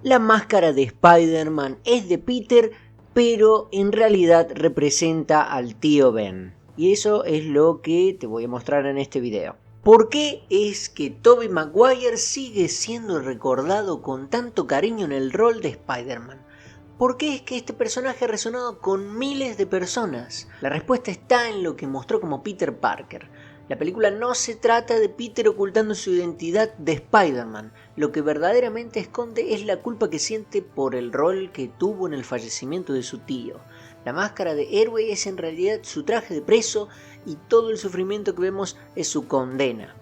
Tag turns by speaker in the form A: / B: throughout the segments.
A: La máscara de Spider-Man es de Peter, pero en realidad representa al tío Ben. Y eso es lo que te voy a mostrar en este video. ¿Por qué es que Tobey Maguire sigue siendo recordado con tanto cariño en el rol de Spider-Man? ¿Por qué es que este personaje ha resonado con miles de personas? La respuesta está en lo que mostró como Peter Parker. La película no se trata de Peter ocultando su identidad de Spider-Man. Lo que verdaderamente esconde es la culpa que siente por el rol que tuvo en el fallecimiento de su tío. La máscara de héroe es en realidad su traje de preso y todo el sufrimiento que vemos es su condena.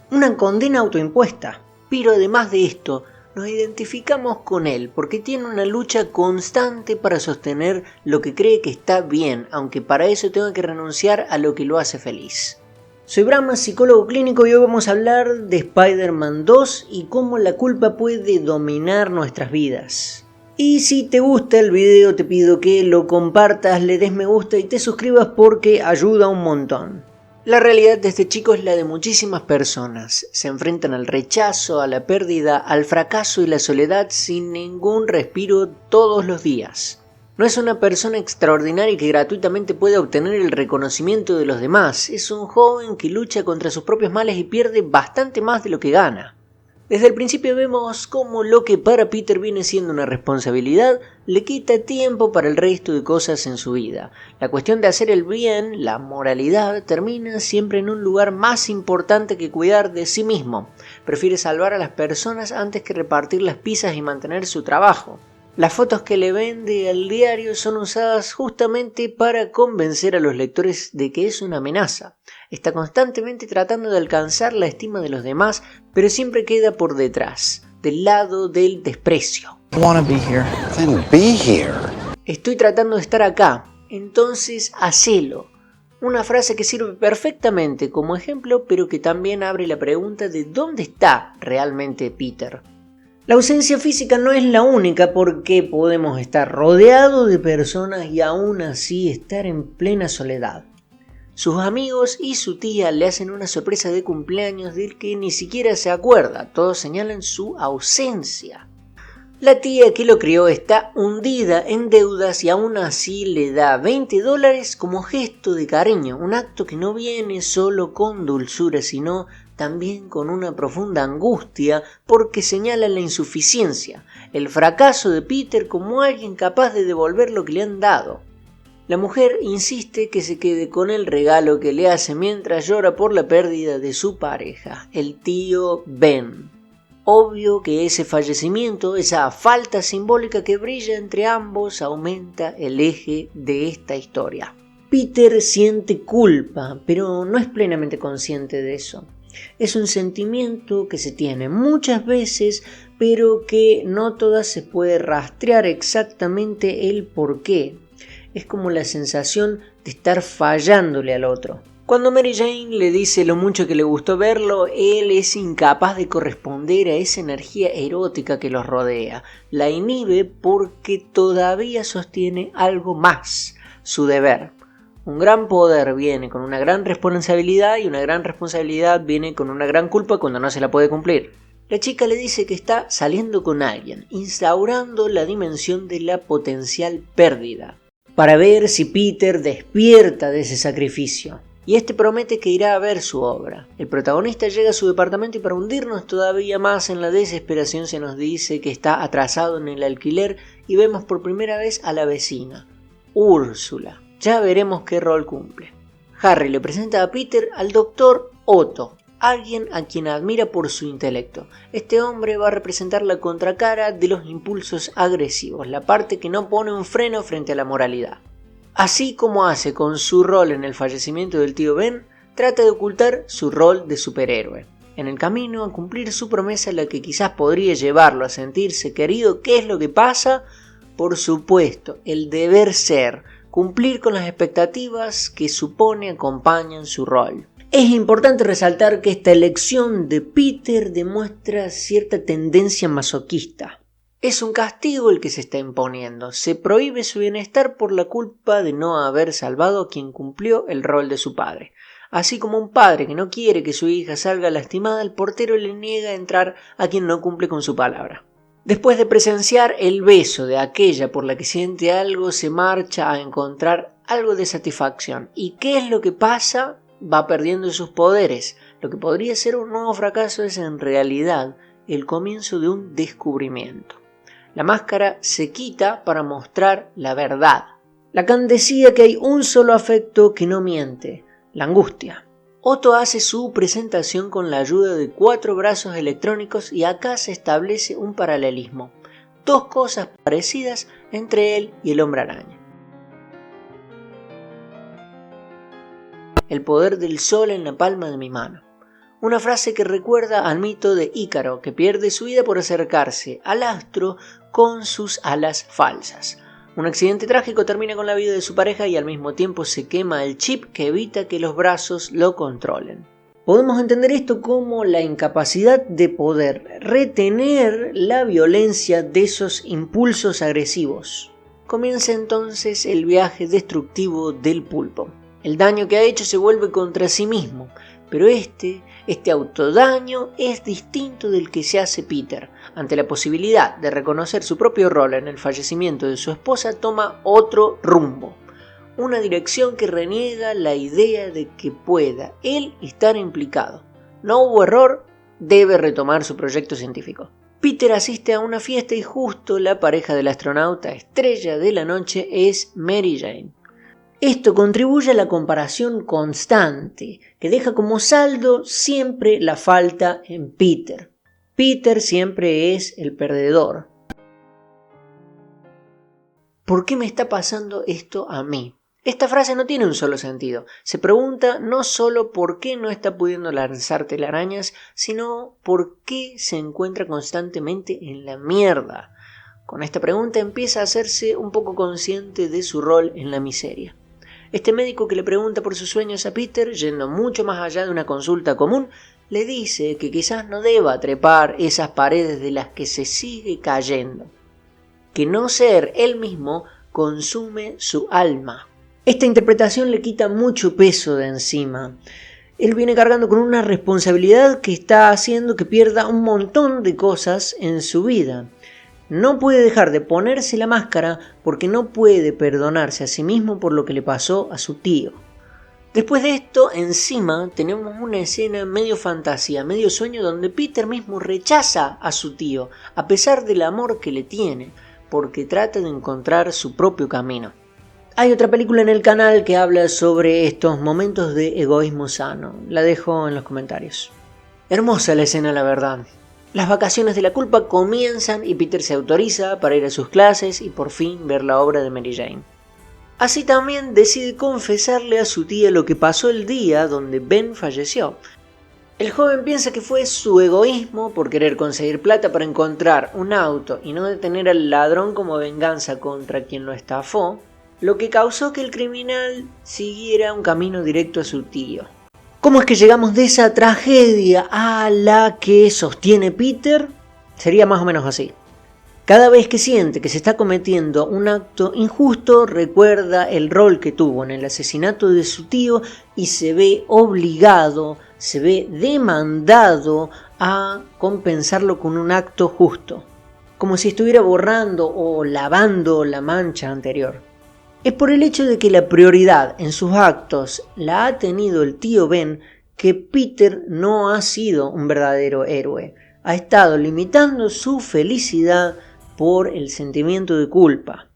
A: Una condena autoimpuesta. Pero además de esto, nos identificamos con él porque tiene una lucha constante para sostener lo que cree que está bien, aunque para eso tenga que renunciar a lo que lo hace feliz. Soy Brahma, psicólogo clínico, y hoy vamos a hablar de Spider-Man 2 y cómo la culpa puede dominar nuestras vidas. Y si te gusta el video te pido que lo compartas, le des me gusta y te suscribas porque ayuda un montón. La realidad de este chico es la de muchísimas personas. Se enfrentan al rechazo, a la pérdida, al fracaso y la soledad sin ningún respiro todos los días. No es una persona extraordinaria que gratuitamente puede obtener el reconocimiento de los demás. Es un joven que lucha contra sus propios males y pierde bastante más de lo que gana. Desde el principio vemos cómo lo que para Peter viene siendo una responsabilidad le quita tiempo para el resto de cosas en su vida. La cuestión de hacer el bien, la moralidad, termina siempre en un lugar más importante que cuidar de sí mismo. Prefiere salvar a las personas antes que repartir las pizzas y mantener su trabajo. Las fotos que le vende al diario son usadas justamente para convencer a los lectores de que es una amenaza. Está constantemente tratando de alcanzar la estima de los demás, pero siempre queda por detrás, del lado del desprecio. Estoy tratando de estar acá, entonces hacelo. Una frase que sirve perfectamente como ejemplo, pero que también abre la pregunta de ¿dónde está realmente Peter? La ausencia física no es la única porque podemos estar rodeados de personas y aún así estar en plena soledad. Sus amigos y su tía le hacen una sorpresa de cumpleaños del que ni siquiera se acuerda, todos señalan su ausencia. La tía que lo crió está hundida en deudas y aún así le da $20 como gesto de cariño, un acto que no viene solo con dulzura sino también con una profunda angustia porque señala la insuficiencia, el fracaso de Peter como alguien capaz de devolver lo que le han dado. La mujer insiste que se quede con el regalo que le hace mientras llora por la pérdida de su pareja, el tío Ben. Obvio que ese fallecimiento, esa falta simbólica que brilla entre ambos, aumenta el eje de esta historia. Peter siente culpa, pero no es plenamente consciente de eso. Es un sentimiento que se tiene muchas veces, pero que no todas se puede rastrear exactamente el porqué. Es como la sensación de estar fallándole al otro. Cuando Mary Jane le dice lo mucho que le gustó verlo, él es incapaz de corresponder a esa energía erótica que los rodea. La inhibe porque todavía sostiene algo más, su deber. Un gran poder viene con una gran responsabilidad y una gran responsabilidad viene con una gran culpa cuando no se la puede cumplir. La chica le dice que está saliendo con alguien, instaurando la dimensión de la potencial pérdida, para ver si Peter despierta de ese sacrificio. Y este promete que irá a ver su obra. El protagonista llega a su departamento y para hundirnos todavía más en la desesperación se nos dice que está atrasado en el alquiler y vemos por primera vez a la vecina, Úrsula. Ya veremos qué rol cumple. Harry le presenta a Peter al Dr. Otto, alguien a quien admira por su intelecto. Este hombre va a representar la contracara de los impulsos agresivos, la parte que no pone un freno frente a la moralidad. Así como hace con su rol en el fallecimiento del tío Ben, trata de ocultar su rol de superhéroe. En el camino a cumplir su promesa, la que quizás podría llevarlo a sentirse querido, ¿qué es lo que pasa? Por supuesto, el deber ser, cumplir con las expectativas que supone acompañan su rol. Es importante resaltar que esta elección de Peter demuestra cierta tendencia masoquista. Es un castigo el que se está imponiendo. Se prohíbe su bienestar por la culpa de no haber salvado a quien cumplió el rol de su padre. Así como un padre que no quiere que su hija salga lastimada, el portero le niega entrar a quien no cumple con su palabra. Después de presenciar el beso de aquella por la que siente algo, se marcha a encontrar algo de satisfacción. ¿Y qué es lo que pasa? Va perdiendo sus poderes. Lo que podría ser un nuevo fracaso es en realidad el comienzo de un descubrimiento. La máscara se quita para mostrar la verdad. Lacan decía que hay un solo afecto que no miente, la angustia. Otto hace su presentación con la ayuda de 4 brazos electrónicos y acá se establece un paralelismo. 2 cosas parecidas entre él y el Hombre Araña. El poder del sol en la palma de mi mano. Una frase que recuerda al mito de Ícaro, que pierde su vida por acercarse al astro con sus alas falsas. Un accidente trágico termina con la vida de su pareja y al mismo tiempo se quema el chip que evita que los brazos lo controlen. Podemos entender esto como la incapacidad de poder retener la violencia de esos impulsos agresivos. Comienza entonces el viaje destructivo del pulpo. El daño que ha hecho se vuelve contra sí mismo, pero este autodaño es distinto del que se hace Peter. Ante la posibilidad de reconocer su propio rol en el fallecimiento de su esposa, toma otro rumbo. Una dirección que reniega la idea de que pueda él estar implicado. No hubo error, debe retomar su proyecto científico. Peter asiste a una fiesta y justo la pareja del astronauta estrella de la noche es Mary Jane. Esto contribuye a la comparación constante, que deja como saldo siempre la falta en Peter. Peter siempre es el perdedor. ¿Por qué me está pasando esto a mí? Esta frase no tiene un solo sentido. Se pregunta no solo por qué no está pudiendo lanzar telarañas, sino por qué se encuentra constantemente en la mierda. Con esta pregunta empieza a hacerse un poco consciente de su rol en la miseria. Este médico que le pregunta por sus sueños a Peter, yendo mucho más allá de una consulta común, le dice que quizás no deba trepar esas paredes de las que se sigue cayendo, que no ser él mismo consume su alma. Esta interpretación le quita mucho peso de encima. Él viene cargando con una responsabilidad que está haciendo que pierda un montón de cosas en su vida. No puede dejar de ponerse la máscara porque no puede perdonarse a sí mismo por lo que le pasó a su tío. Después de esto, encima, tenemos una escena medio fantasía, medio sueño, donde Peter mismo rechaza a su tío, a pesar del amor que le tiene, porque trata de encontrar su propio camino. Hay otra película en el canal que habla sobre estos momentos de egoísmo sano. La dejo en los comentarios. Hermosa la escena, la verdad. Las vacaciones de la culpa comienzan y Peter se autoriza para ir a sus clases y por fin ver la obra de Mary Jane. Así también decide confesarle a su tía lo que pasó el día donde Ben falleció. El joven piensa que fue su egoísmo por querer conseguir plata para encontrar un auto y no detener al ladrón como venganza contra quien lo estafó, lo que causó que el criminal siguiera un camino directo a su tío. ¿Cómo es que llegamos de esa tragedia a la que sostiene Peter? Sería más o menos así. Cada vez que siente que se está cometiendo un acto injusto, recuerda el rol que tuvo en el asesinato de su tío y se ve obligado, se ve demandado a compensarlo con un acto justo, como si estuviera borrando o lavando la mancha anterior. Es por el hecho de que la prioridad en sus actos la ha tenido el tío Ben que Peter no ha sido un verdadero héroe. Ha estado limitando su felicidad por el sentimiento de culpa.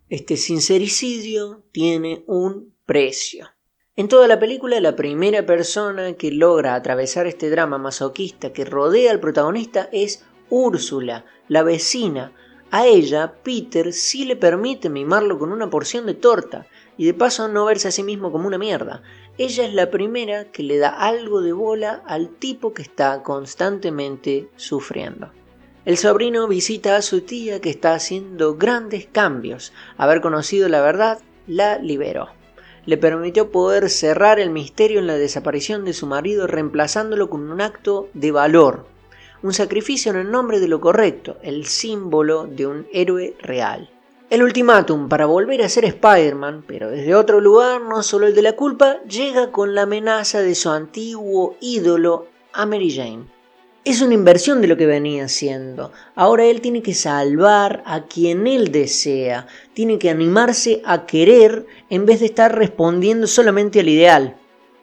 A: Este sincericidio tiene un precio. En toda la película, la primera persona que logra atravesar este drama masoquista que rodea al protagonista es Úrsula, la vecina. A ella, Peter sí le permite mimarlo con una porción de torta y de paso no verse a sí mismo como una mierda. Ella es la primera que le da algo de bola al tipo que está constantemente sufriendo. El sobrino visita a su tía que está haciendo grandes cambios. Haber conocido la verdad la liberó. Le permitió poder cerrar el misterio en la desaparición de su marido reemplazándolo con un acto de valor. Un sacrificio en el nombre de lo correcto, el símbolo de un héroe real. El ultimátum para volver a ser Spider-Man, pero desde otro lugar, no solo el de la culpa, llega con la amenaza de su antiguo ídolo a Mary Jane. Es una inversión de lo que venía haciendo. Ahora él tiene que salvar a quien él desea. Tiene que animarse a querer en vez de estar respondiendo solamente al ideal.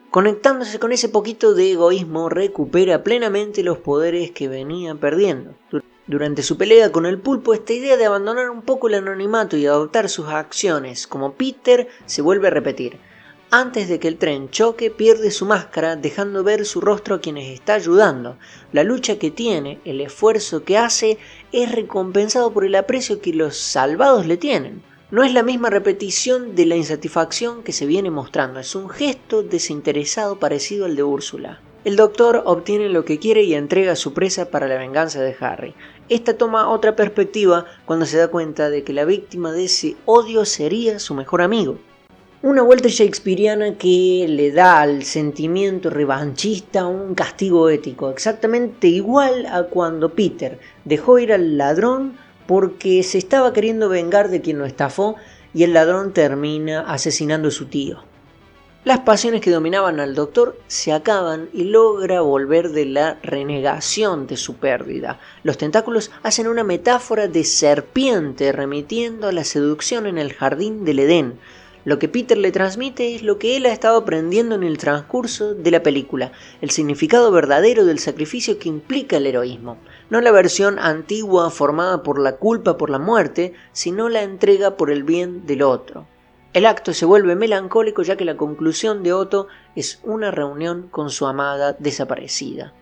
A: Conectándose con ese poquito de egoísmo, recupera plenamente los poderes que venía perdiendo. Durante su pelea con el pulpo, esta idea de abandonar un poco el anonimato y adoptar sus acciones como Peter se vuelve a repetir. Antes de que el tren choque, pierde su máscara, dejando ver su rostro a quienes está ayudando. La lucha que tiene, el esfuerzo que hace, es recompensado por el aprecio que los salvados le tienen. No es la misma repetición de la insatisfacción que se viene mostrando, es un gesto desinteresado parecido al de Úrsula. El Doctor obtiene lo que quiere y entrega a su presa para la venganza de Harry. Esta toma otra perspectiva cuando se da cuenta de que la víctima de ese odio sería su mejor amigo. Una vuelta shakespeariana que le da al sentimiento revanchista un castigo ético, exactamente igual a cuando Peter dejó ir al ladrón porque se estaba queriendo vengar de quien lo estafó y el ladrón termina asesinando a su tío. Las pasiones que dominaban al Doctor se acaban y logra volver de la renegación de su pérdida. Los tentáculos hacen una metáfora de serpiente remitiendo a la seducción en el jardín del Edén. Lo que Peter le transmite es lo que él ha estado aprendiendo en el transcurso de la película, el significado verdadero del sacrificio que implica el heroísmo. No la versión antigua formada por la culpa por la muerte, sino la entrega por el bien del otro. El acto se vuelve melancólico ya que la conclusión de Otto es una reunión con su amada desaparecida.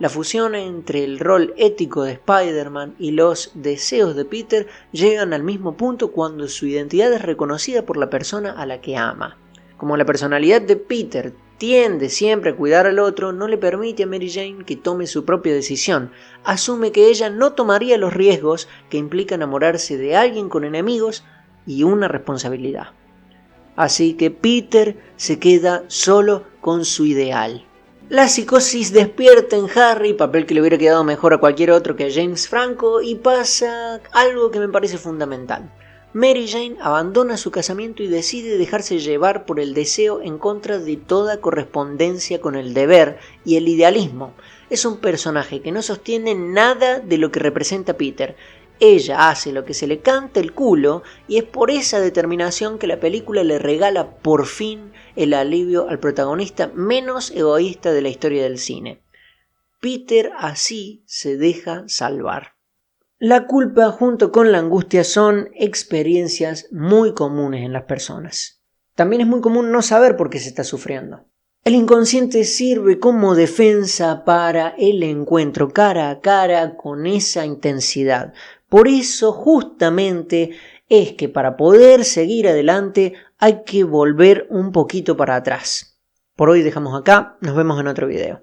A: La fusión entre el rol ético de Spider-Man y los deseos de Peter llegan al mismo punto cuando su identidad es reconocida por la persona a la que ama. Como la personalidad de Peter tiende siempre a cuidar al otro, no le permite a Mary Jane que tome su propia decisión. Asume que ella no tomaría los riesgos que implica enamorarse de alguien con enemigos y una responsabilidad. Así que Peter se queda solo con su ideal. La psicosis despierta en Harry, papel que le hubiera quedado mejor a cualquier otro que a James Franco, y pasa algo que me parece fundamental. Mary Jane abandona su casamiento y decide dejarse llevar por el deseo en contra de toda correspondencia con el deber y el idealismo. Es un personaje que no sostiene nada de lo que representa Peter. Ella hace lo que se le canta el culo y es por esa determinación que la película le regala por fin el alivio al protagonista menos egoísta de la historia del cine. Peter así se deja salvar. La culpa junto con la angustia son experiencias muy comunes en las personas. También es muy común no saber por qué se está sufriendo. El inconsciente sirve como defensa para el encuentro cara a cara con esa intensidad. Por eso justamente es que para poder seguir adelante hay que volver un poquito para atrás. Por hoy dejamos acá, nos vemos en otro video.